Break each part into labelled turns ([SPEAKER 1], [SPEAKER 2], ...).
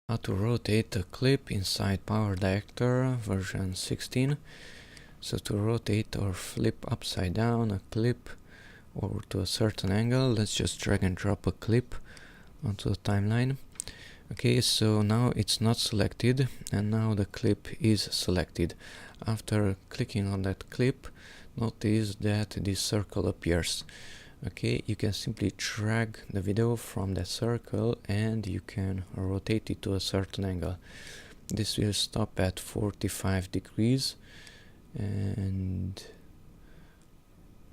[SPEAKER 1] How to rotate a clip inside PowerDirector version 16. So to rotate or flip upside down a clip or to a certain angle, let's just drag and drop a clip onto the timeline. Okay, so now it's not selected and now the clip is selected. After clicking on that clip, notice that this circle appears. Okay, you can simply drag the video from that circle and you can rotate it to a certain angle. This will stop at 45 degrees and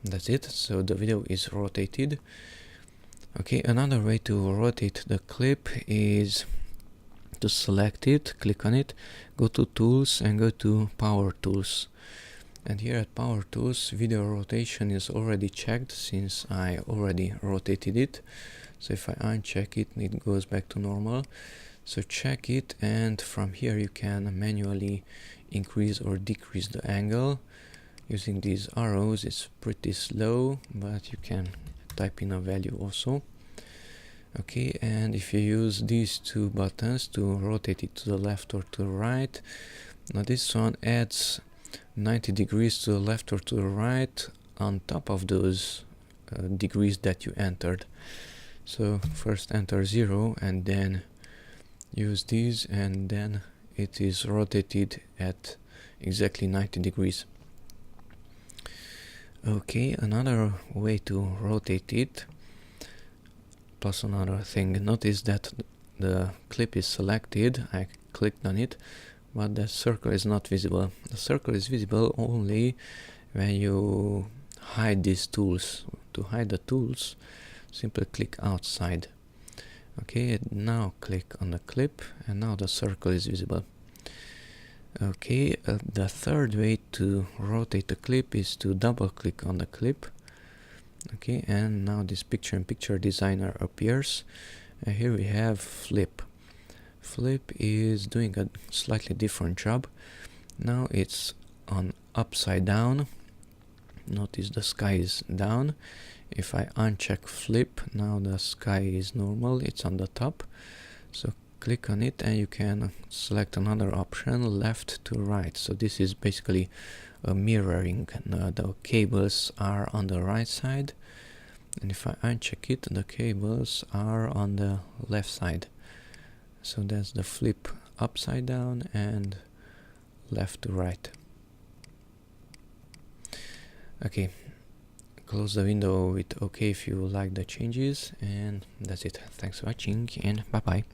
[SPEAKER 1] that's it. So the video is rotated. Okay, another way to rotate the clip is to select it, click on it, go to Tools and go to Power Tools. And here at Power Tools, video rotation is already checked since I already rotated it. So if I uncheck it, it goes back to normal. So check it, and from here you can manually increase or decrease the angle. Using these arrows, it's pretty slow, but you can type in a value also. Okay, and if you use these two buttons to rotate it to the left or to the right, now this one adds 90 degrees to the left or to the right on top of those degrees that you entered. So first enter 0 and then use these, and then it is rotated at exactly 90 degrees. Okay, another way to rotate it, plus another thing, notice that the clip is selected, I clicked on it, but the circle is not visible. The circle is visible only when you hide these tools. To hide the tools, simply click outside. Okay, now click on the clip and now the circle is visible. Okay, the third way to rotate the clip is to double click on the clip. Okay, and now this picture-in-picture designer appears. And here we have flip. Flip is doing a slightly different job. Now it's on upside down. Notice the sky is down. If I uncheck flip, now the sky is normal, it's on the top. So click on it and you can select another option, left to right. So this is basically a mirroring. The cables are on the right side, and if I uncheck it, the cables are on the left side. So that's the flip upside down and left to right. Okay, close the window with OK if you like the changes, and that's it. Thanks for watching and bye bye.